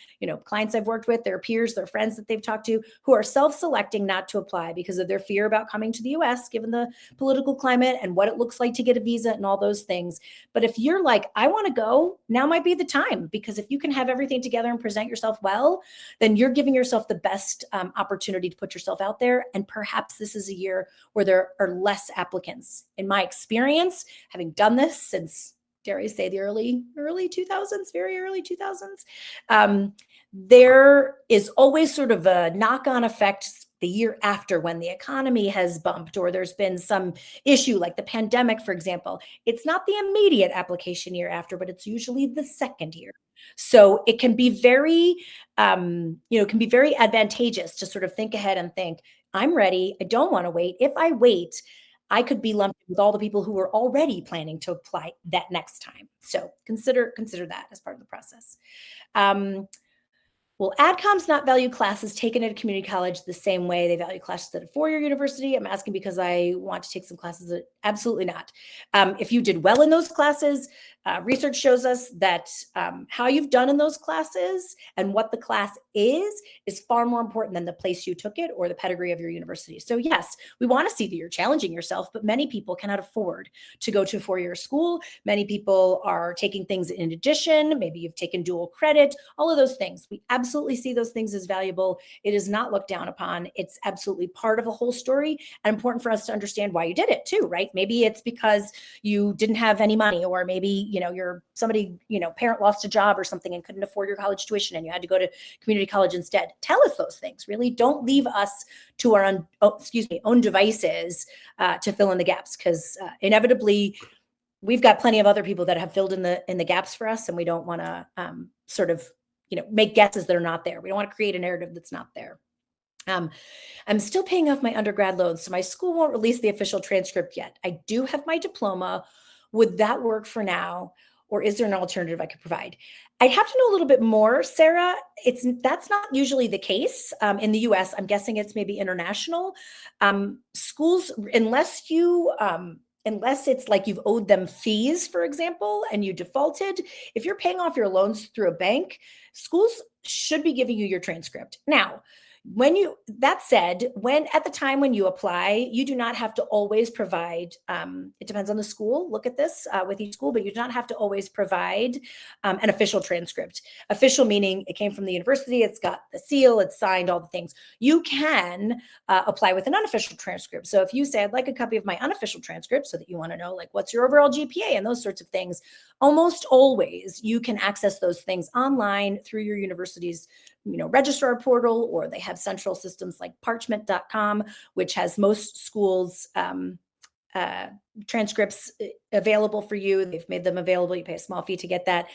[SPEAKER 1] clients I've worked with, their peers, their friends that they've talked to, who are self-selecting not to apply because of their fear about coming to the US, given the political climate and what it looks like to get a visa and all those things. But if you're like, I want to go, now might be the time, because if you can have everything together and present yourself well, then you're giving yourself the best opportunity to put yourself out there. And perhaps this is a year where there are less applicants. In my experience, having done this since, dare I say, the early 2000s, very early 2000s, there is always sort of a knock-on effect the year after when the economy has bumped or there's been some issue like the pandemic, for example. It's not the immediate application year after, but it's usually the second year. So it can be very, can be very advantageous to sort of think ahead and think, I'm ready. I don't want to wait. If I wait, I could be lumped with all the people who are already planning to apply that next time. So consider that as part of the process. Will AdComs not value classes taken at a community college the same way they value classes at a four-year university? I'm asking because I want to take some classes. Absolutely not. If you did well in those classes, research shows us that how you've done in those classes and what the class is far more important than the place you took it or the pedigree of your university. So yes, we want to see that you're challenging yourself, but many people cannot afford to go to a four-year school. Many people are taking things in addition. Maybe you've taken dual credit, all of those things. We absolutely see those things as valuable. It is not looked down upon. It's absolutely part of the whole story and important for us to understand why you did it too, right? Maybe it's because you didn't have any money, or maybe, you're somebody, parent lost a job or something and couldn't afford your college tuition and you had to go to community college instead. Tell us those things. Really don't leave us to our own devices to fill in the gaps, because inevitably we've got plenty of other people that have filled in the gaps for us, and we don't want to make guesses that are not there. We don't want to create a narrative that's not there. I'm still paying off my undergrad loans, so my school won't release the official transcript yet. I do have my diploma. Would that work for now, or is there an alternative I could provide? I'd have to know a little bit more, Sarah. That's not usually the case in the US. I'm guessing it's maybe international. Schools, unless it's like you've owed them fees, for example, and you defaulted, if you're paying off your loans through a bank, schools should be giving you your transcript. Now, that said, at the time when you apply, you do not have to always provide, it depends on the school. Look at this with each school, but you do not have to always provide an official transcript. Official meaning it came from the university, it's got the seal, it's signed, all the things. You can apply with an unofficial transcript. So if you say, I'd like a copy of my unofficial transcript, so that you want to know, like, what's your overall GPA and those sorts of things, almost always you can access those things online through your university's registrar portal, or they have central systems like parchment.com, which has most schools transcripts available for you. They've made them available. You pay a small fee to get that.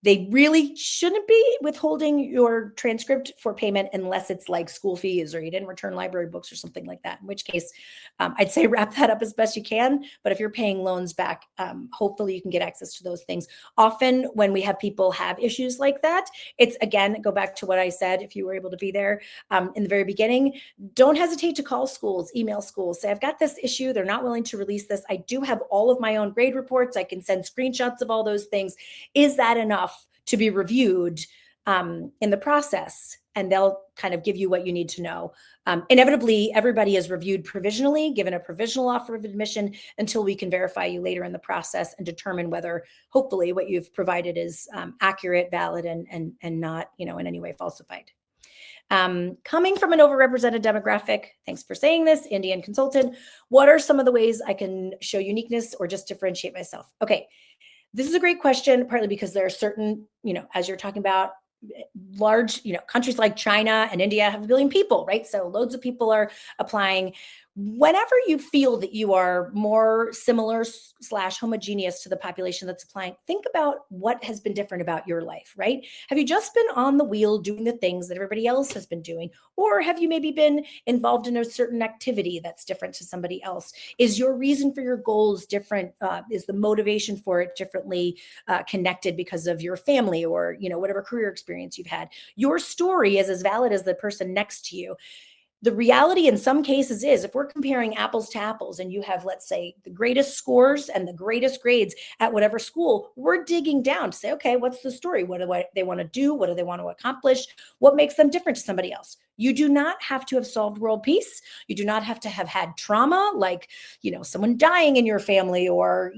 [SPEAKER 1] They really shouldn't be withholding your transcript for payment unless it's like school fees or you didn't return library books or something like that, in which case I'd say wrap that up as best you can. But if you're paying loans back, hopefully you can get access to those things. Often when we have people have issues like that, it's, again, go back to what I said, if you were able to be there in the very beginning, don't hesitate to call schools, email schools, say, I've got this issue. They're not willing to release this. I do have all of my own grade reports. I can send screenshots of all those things. Is that enough to be reviewed in the process? And they'll kind of give you what you need to know. Inevitably, everybody is reviewed provisionally, given a provisional offer of admission until we can verify you later in the process and determine whether, hopefully, what you've provided is accurate, valid, and not, in any way falsified. Coming from an overrepresented demographic, thanks for saying this, Indian consultant, what are some of the ways I can show uniqueness or just differentiate myself? Okay, this is a great question, partly because there are certain, as you're talking about, large, countries like China and India have 1 billion people, right? So loads of people are applying. Whenever you feel that you are more similar / homogeneous to the population that's applying, think about what has been different about your life, right? Have you just been on the wheel doing the things that everybody else has been doing? Or have you maybe been involved in a certain activity that's different to somebody else? Is your reason for your goals different? Is the motivation for it differently connected because of your family or, whatever career experience you've had? Your story is as valid as the person next to you. The reality in some cases is if we're comparing apples to apples and you have, let's say, the greatest scores and the greatest grades at whatever school, we're digging down to say, okay, what's the story? What do they want to do? What do they want to accomplish? What makes them different to somebody else? You do not have to have solved world peace. You do not have to have had trauma, like, someone dying in your family or,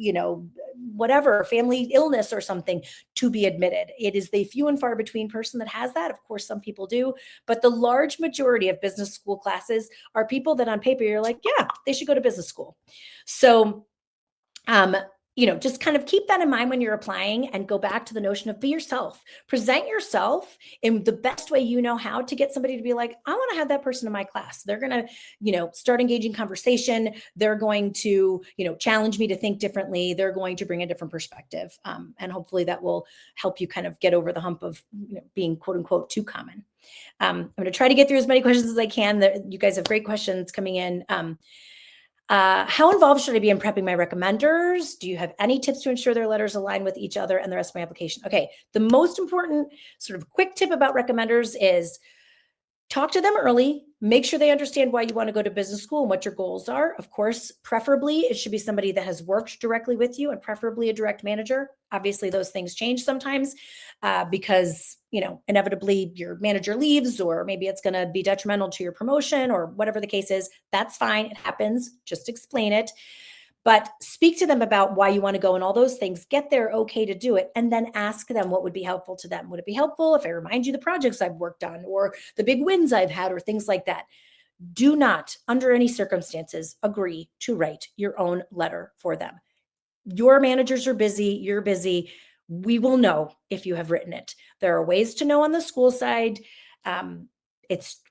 [SPEAKER 1] whatever, family illness or something to be admitted. It is the few and far between person that has that. Of course, some people do, but the large majority of business school classes are people that on paper you're like, yeah, they should go to business school. So, um, just kind of keep that in mind when you're applying and go back to the notion of be yourself. Present yourself in the best way you know how to get somebody to be like, I want to have that person in my class. They're going to, start engaging conversation. They're going to, challenge me to think differently. They're going to bring a different perspective. And hopefully that will help you kind of get over the hump of being quote unquote too common. I'm going to try to get through as many questions as I can. You guys have great questions coming in. How involved should I be in prepping my recommenders? Do you have any tips to ensure their letters align with each other and the rest of my application? Okay, the most important sort of quick tip about recommenders is talk to them early, make sure they understand why you want to go to business school and what your goals are. Of course, preferably it should be somebody that has worked directly with you and preferably a direct manager. Obviously, those things change sometimes because, inevitably your manager leaves or maybe it's going to be detrimental to your promotion or whatever the case is. That's fine. It happens. Just explain it. But speak to them about why you want to go and all those things, get their okay to do it, and then ask them what would be helpful to them. Would it be helpful if I remind you the projects I've worked on or the big wins I've had or things like that? Do not, under any circumstances, agree to write your own letter for them. Your managers are busy, you're busy. We will know if you have written it. There are ways to know on the school side. It's,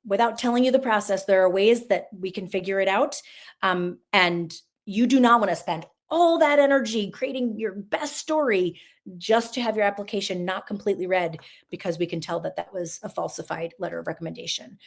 [SPEAKER 1] without telling you the process, there are ways that we can figure it out. And you do not want to spend all that energy creating your best story just to have your application not completely read because we can tell that that was a falsified letter of recommendation.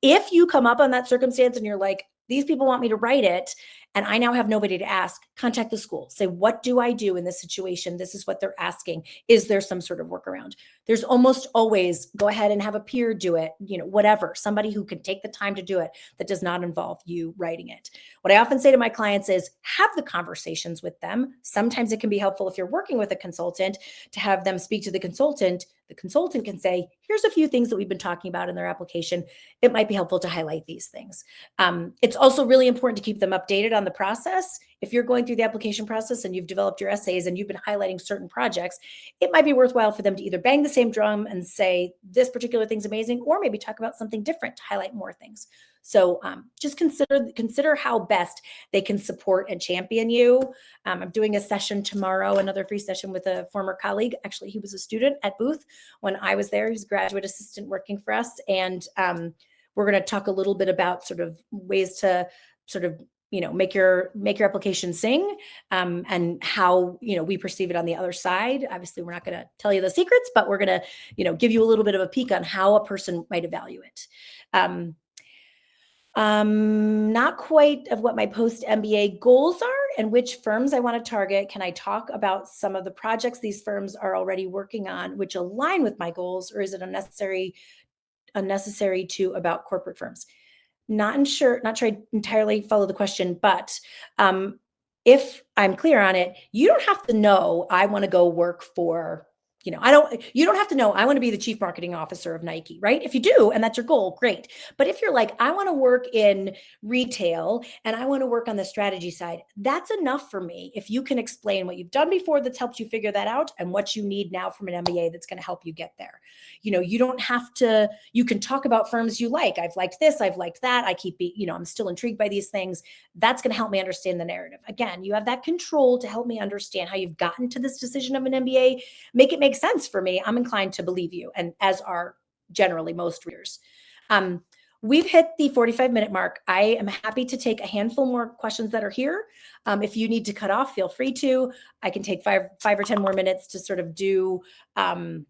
[SPEAKER 1] If you come up on that circumstance and you're like, these people want me to write it, and I now have nobody to ask, contact the school. Say, what do I do in this situation? This is what they're asking. Is there some sort of workaround? There's almost always go ahead and have a peer do it, whatever, somebody who can take the time to do it that does not involve you writing it. What I often say to my clients is have the conversations with them. Sometimes it can be helpful if you're working with a consultant to have them speak to the consultant. The consultant can say, here's a few things that we've been talking about in their application. It might be helpful to highlight these things. It's also really important to keep them updated on the process. If you're going through the application process and you've developed your essays and you've been highlighting certain projects, it might be worthwhile for them to either bang the same drum and say, this particular thing's amazing, or maybe talk about something different to highlight more things. So just consider how best they can support and champion you. I'm doing a session tomorrow, another free session with a former colleague. Actually, he was a student at Booth when I was there. He was a graduate assistant working for us. And we're going to talk a little bit about sort of ways to sort of make your application sing and how we perceive it on the other side. Obviously, we're not going to tell you the secrets, but we're going to give you a little bit of a peek on how a person might evaluate it. Not quite of what my post MBA goals are and which firms I want to target. Can I talk about some of the projects these firms are already working on which align with my goals, or is it unnecessary to about corporate firms? Not sure I entirely follow the question, but if I'm clear on it, you don't have to know I want to go work for, you don't have to know I want to be the chief marketing officer of Nike, right? If you do, and that's your goal, great. But if you're like, I want to work in retail and I want to work on the strategy side, that's enough for me. If you can explain what you've done before that's helped you figure that out and what you need now from an MBA that's going to help you get there. You don't have to, you can talk about firms you like. I've liked this, I've liked that. I'm still intrigued by these things. That's going to help me understand the narrative. Again, you have that control to help me understand how you've gotten to this decision of an MBA. Make it make sense for me. I'm inclined to believe you, and as are generally most readers. We've hit the 45-minute mark. I am happy to take a handful more questions that are here. If you need to cut off, feel free to. I can take five or 10 more minutes to sort of do sort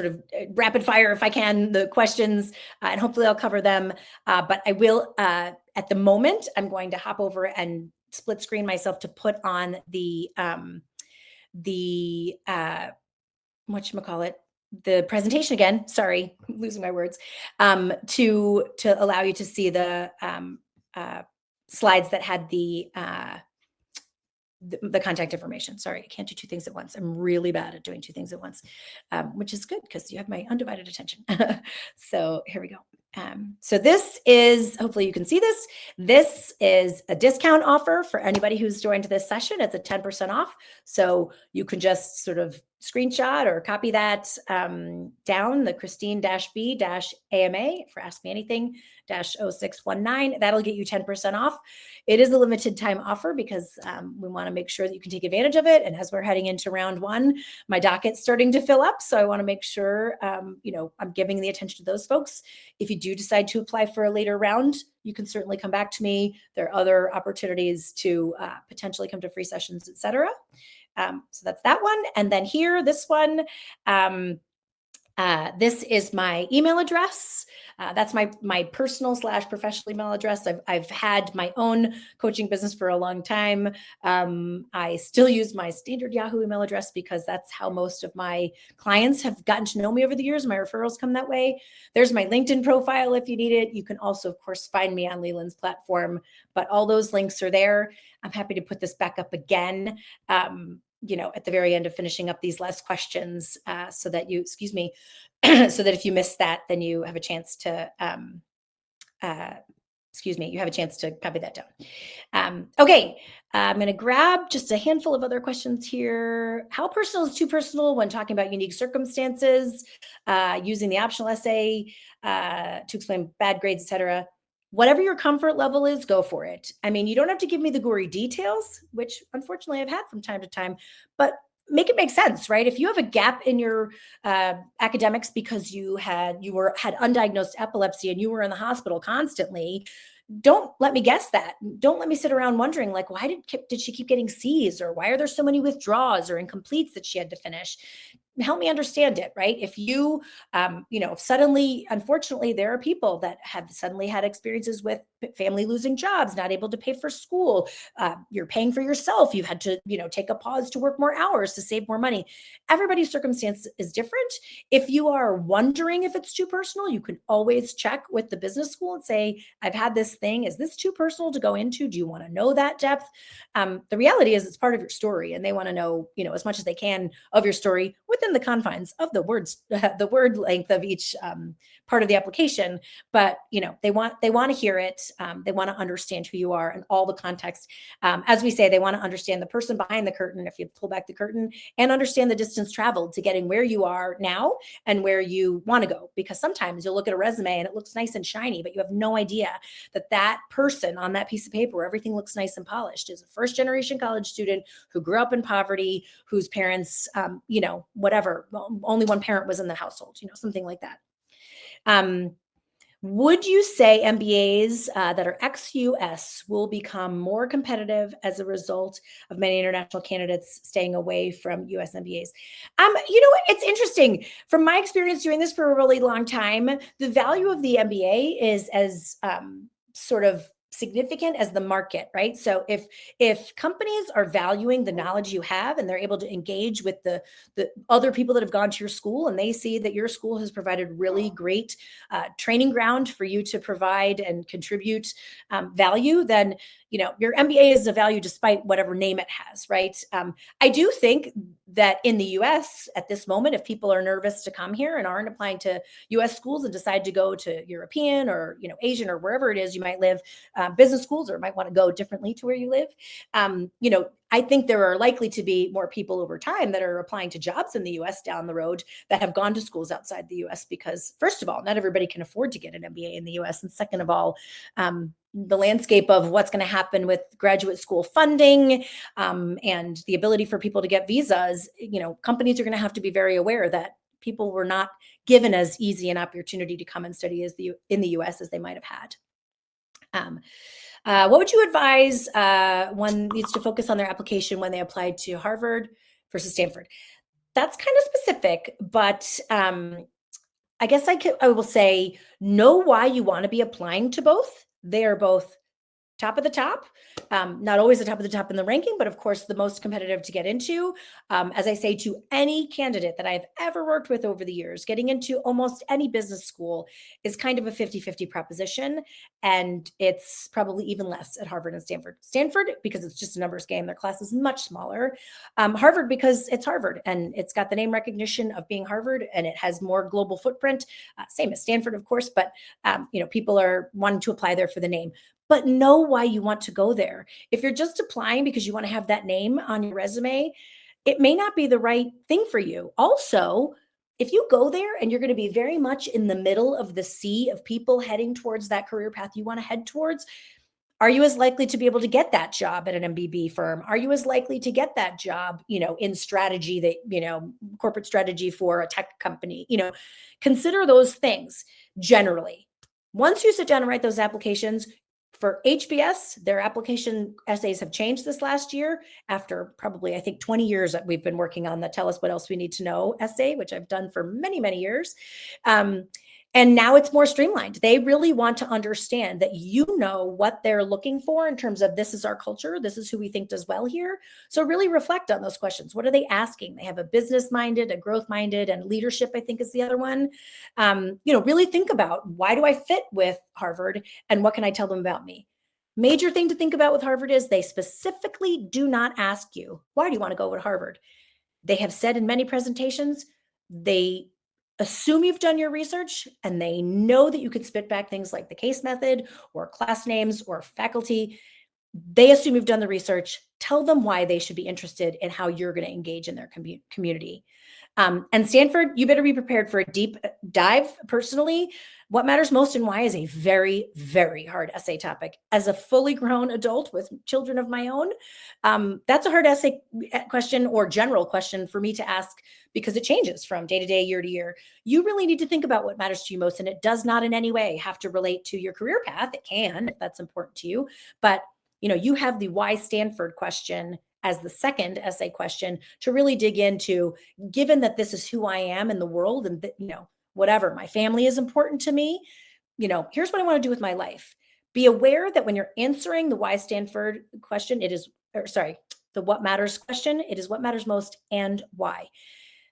[SPEAKER 1] of rapid fire if I can, the questions, and hopefully I'll cover them. But I will, at the moment, I'm going to hop over and split screen myself to put on the whatchamacallit, the presentation again. Sorry, I'm losing my words. To allow you to see the slides that had the contact information. Sorry, I can't do two things at once. I'm really bad at doing two things at once, which is good because you have my undivided attention. So here we go. So this is, hopefully you can see this. This is a discount offer for anybody who's joined this session. It's a 10% off. So you can just sort of screenshot or copy that down, the Christine-B-AMA for Ask Me Anything -0619. That'll get you 10% off. It is a limited time offer because we want to make sure that you can take advantage of it. And as we're heading into round one, my docket's starting to fill up. So I want to make sure, I'm giving the attention to those folks. If you do decide to apply for a later round, you can certainly come back to me. There are other opportunities to potentially come to free sessions, et cetera. So that's that one. And then here, this one, this is my email address. That's my personal / professional email address. I've had my own coaching business for a long time. I still use my standard Yahoo email address because that's how most of my clients have gotten to know me over the years. My referrals come that way. There's my LinkedIn profile if you need it. You can also, of course, find me on Leland's platform, but all those links are there. I'm happy to put this back up again. At the very end of finishing up these last questions, so that you, so that if you missed that, then you have a chance to, you have a chance to copy that down. Okay, I'm going to grab just a handful of other questions here. How personal is too personal when talking about unique circumstances, using the optional essay to explain bad grades, etc. Whatever your comfort level is, go for it. I mean, you don't have to give me the gory details, which unfortunately I've had from time to time, but make it make sense, right? If you have a gap in your academics because you had undiagnosed epilepsy and you were in the hospital constantly, don't let me guess that. Don't let me sit around wondering, like, why did she keep getting C's, or why are there so many withdraws or incompletes that she had to finish? Help me understand it, right? If you, if suddenly, unfortunately, there are people that have suddenly had experiences with family losing jobs, not able to pay for school. You're paying for yourself. You've had to, take a pause to work more hours to save more money. Everybody's circumstance is different. If you are wondering if it's too personal, you can always check with the business school and say, I've had this thing. Is this too personal to go into? Do you want to know that depth? The reality is it's part of your story, and they want to know, as much as they can of your story within the confines of the words, the word length of each part of the application. But they want to hear it. They want to understand who you are and all the context. As we say, they want to understand the person behind the curtain, if you pull back the curtain, and understand the distance traveled to getting where you are now and where you want to go. Because sometimes you'll look at a resume and it looks nice and shiny, but you have no idea that person on that piece of paper where everything looks nice and polished is a first-generation college student who grew up in poverty, whose parents, whatever, only one parent was in the household, something like that. Would you say MBAs that are ex-US will become more competitive as a result of many international candidates staying away from US MBAs? It's interesting. From my experience doing this for a really long time, the value of the MBA is as sort of significant as the market, right? So if companies are valuing the knowledge you have and they're able to engage with the other people that have gone to your school, and they see that your school has provided really great training ground for you to provide and contribute value, then your MBA is a value despite whatever name it has, right? I do think that in the US at this moment, if people are nervous to come here and aren't applying to US schools and decide to go to European or Asian or wherever it is you might live, business schools, or might want to go differently to where you live, I think there are likely to be more people over time that are applying to jobs in the US down the road that have gone to schools outside the US because, first of all, not everybody can afford to get an MBA in the US. And second of all, the landscape of what's going to happen with graduate school funding and the ability for people to get visas, companies are going to have to be very aware that people were not given as easy an opportunity to come and study in the US as they might have had. What would you advise one needs to focus on their application when they apply to Harvard versus Stanford? That's kind of specific, but I guess I will say, know why you want to be applying to both. They are both top of the top, not always the top in the ranking, but of course the most competitive to get into. As I say to any candidate that I've ever worked with over the years, getting into almost any business school is kind of a 50-50 proposition. And it's probably even less at Harvard and Stanford. Stanford, because it's just a numbers game, their class is much smaller. Harvard, because it's Harvard and it's got the name recognition of being Harvard and it has more global footprint, same as Stanford, of course, but people are wanting to apply there for the name. But know why you want to go there. If you're just applying because you want to have that name on your resume, it may not be the right thing for you. Also, if you go there and you're going to be very much in the middle of the sea of people heading towards that career path you want to head towards, are you as likely to be able to get that job at an MBB firm? Are you as likely to get that job, in strategy, that, corporate strategy for a tech company? Consider those things generally. Once you sit down and write those applications, for HBS, their application essays have changed this last year after probably, I think, 20 years that we've been working on the Tell Us What Else We Need to Know essay, which I've done for many, many years. And now it's more streamlined. They really want to understand that you know what they're looking for in terms of this is our culture. This is who we think does well here. So really reflect on those questions. What are they asking? They have a business minded, a growth minded, and leadership, I think, is the other one. Really think about, why do I fit with Harvard and what can I tell them about me? Major thing to think about with Harvard is they specifically do not ask you, why do you want to go to Harvard? They have said in many presentations, they assume you've done your research and they know that you could spit back things like the case method or class names or faculty. They assume you've done the research. Tell them why they should be interested in how you're going to engage in their community. And Stanford, you better be prepared for a deep dive. Personally, what matters most and why is a very, very hard essay topic. As a fully grown adult with children of my own, that's a hard essay question or general question for me to ask because it changes from day to day, year to year. You really need to think about what matters to you most, and it does not in any way have to relate to your career path. It can, if that's important to you, but you have the why Stanford question as the second essay question to really dig into, given that this is who I am in the world and whatever, my family is important to me, here's what I want to do with my life. Be aware that when you're answering the why Stanford question, the what matters question, it is what matters most and why.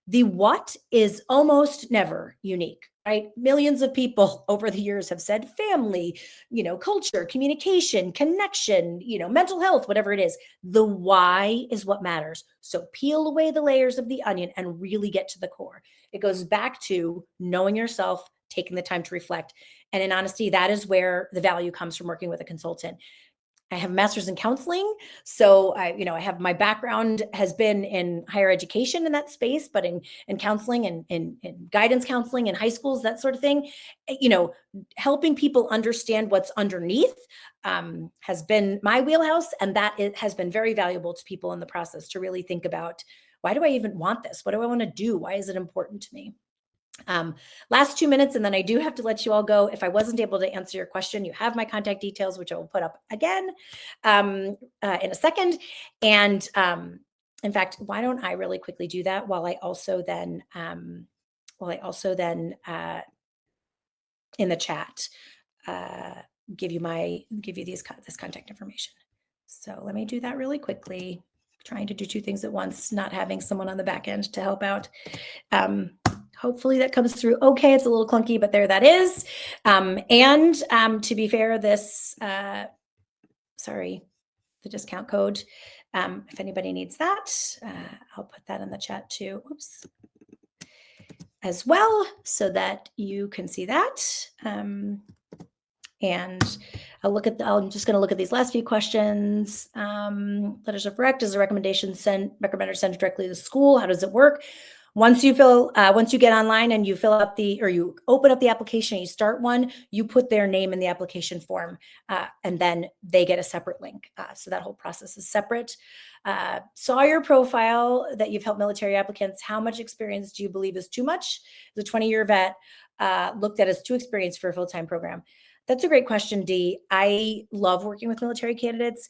[SPEAKER 1] The what is almost never unique, right? Millions of people over the years have said family, culture, communication, connection, mental health, whatever it is. The why is what matters. So peel away the layers of the onion and really get to the core. It goes back to knowing yourself, taking the time to reflect. And in honesty, that is where the value comes from working with a consultant. I have a master's in counseling. So I have, my background has been in higher education in that space, but in counseling and in guidance counseling in high schools, that sort of thing, helping people understand what's underneath has been my wheelhouse. And that has been very valuable to people in the process to really think about, why do I even want this? What do I want to do? Why is it important to me? Last 2 minutes, and then I do have to let you all go. If I wasn't able to answer your question, you have my contact details, which I will put up again in a second. And in fact, why don't I really quickly do that while I also then in the chat give you this contact information. So let me do that really quickly. Trying to do two things at once, not having someone on the back end to help out. Hopefully that comes through okay. It's a little clunky, but there that is. To be fair, this, the discount code, if anybody needs that, I'll put that in the chat too. Oops. As well, so that you can see that. And I'm just going to look at these last few questions. Letters of rec, does the recommender send directly to the school? How does it work? Once you get online and you you open up the application, you start one, you put their name in the application form, and then they get a separate link. So that whole process is separate. Saw your profile that you've helped military applicants. How much experience do you believe is too much? The 20-year vet looked at as too experienced for a full-time program. That's a great question, Dee. I love working with military candidates.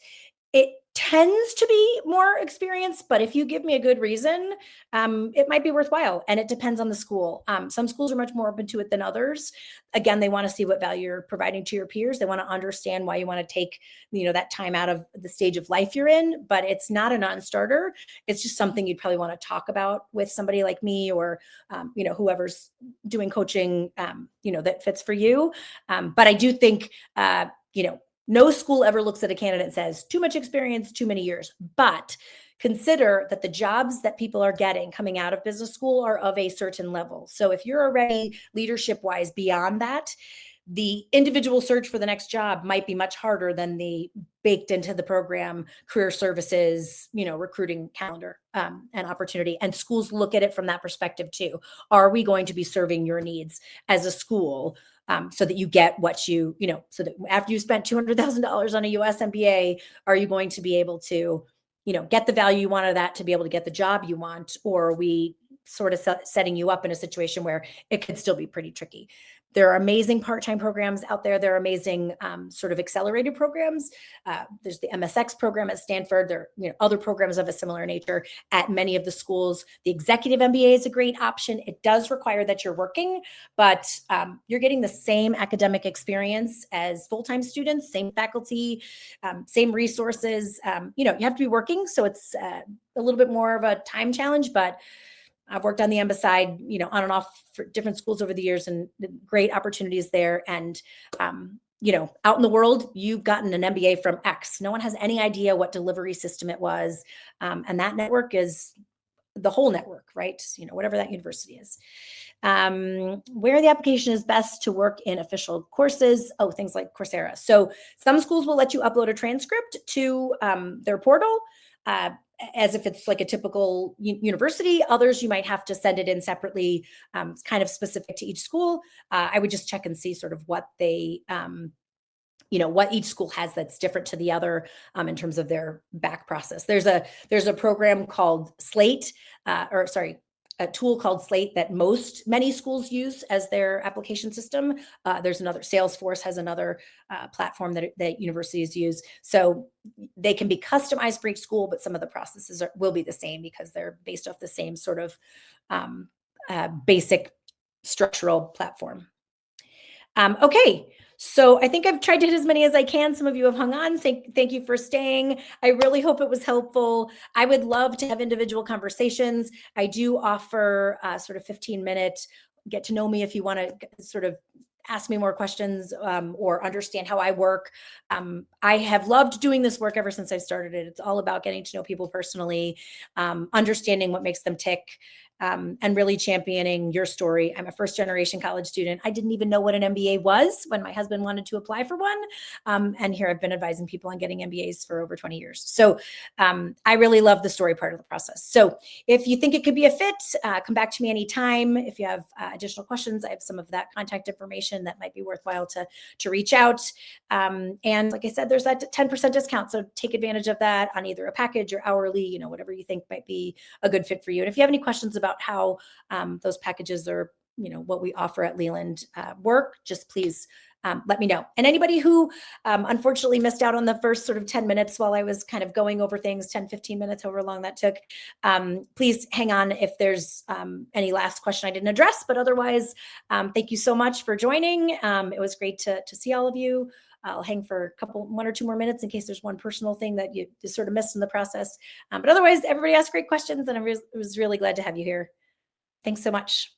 [SPEAKER 1] It tends to be more experience, but if you give me a good reason, it might be worthwhile. And it depends on the school. Some schools are much more open to it than others. Again, they want to see what value you're providing to your peers. They want to understand why you want to take, that time out of the stage of life you're in. But it's not a non-starter. It's just something you'd probably want to talk about with somebody like me, or whoever's doing coaching, that fits for you. But I do think, no school ever looks at a candidate and says, too much experience, too many years. But consider that the jobs that people are getting coming out of business school are of a certain level. So if you're already leadership wise beyond that, the individual search for the next job might be much harder than the baked into the program career services, recruiting calendar, and opportunity. And schools look at it from that perspective too. Are we going to be serving your needs as a school? So that you get what so that after you spent $200,000 on a US MBA, are you going to be able to, get the value you want out of that to be able to get the job you want? Or are we sort of setting you up in a situation where it could still be pretty tricky? There are amazing part-time programs out there. There are amazing sort of accelerated programs. There's the MSX program at Stanford. There are other programs of a similar nature at many of the schools. The executive MBA is a great option. It does require that you're working, but you're getting the same academic experience as full-time students, same faculty, same resources. You have to be working, so it's a little bit more of a time challenge, but I've worked on the MBA side, on and off for different schools over the years, and great opportunities there. And, out in the world, you've gotten an MBA from X. No one has any idea what delivery system it was. And that network is the whole network, right? Whatever that university is. Where the application is best to work in official courses. Oh, things like Coursera. So some schools will let you upload a transcript to their portal. As if it's like a typical university. Others, you might have to send it in separately. It's kind of specific to each school. I would just check and see sort of what they, what each school has that's different to the other in terms of their back process. There's a program called Slate, a tool called Slate that many schools use as their application system. There's another, Salesforce has another platform that universities use. So they can be customized for each school, but some of the processes will be the same because they're based off the same sort of basic structural platform. Okay. So I think I've tried to hit as many as I can. Some of you have hung on. Thank you for staying. I really hope it was helpful. I would love to have individual conversations. I do offer sort of 15-minute get to know me if you want to sort of ask me more questions or understand how I work. I have loved doing this work ever since I started it. It's all about getting to know people personally, understanding what makes them tick, and really championing your story. I'm a first-generation college student. I didn't even know what an MBA was when my husband wanted to apply for one. And here I've been advising people on getting MBAs for over 20 years. So I really love the story part of the process. So if you think it could be a fit, come back to me anytime. If you have additional questions, I have some of that contact information that might be worthwhile to reach out. And like I said, there's that 10% discount. So take advantage of that on either a package or hourly, whatever you think might be a good fit for you. And if you have any questions about how those packages or what we offer at Leland work, just please let me know. And anybody who unfortunately missed out on the first sort of 10 minutes while I was kind of going over things, 10, 15 minutes, however long that took, please hang on if there's any last question I didn't address. But otherwise, thank you so much for joining. It was great to see all of you. I'll hang for 1 or 2 more minutes in case there's one personal thing that you sort of missed in the process. But otherwise, everybody asked great questions, and I was really glad to have you here. Thanks so much.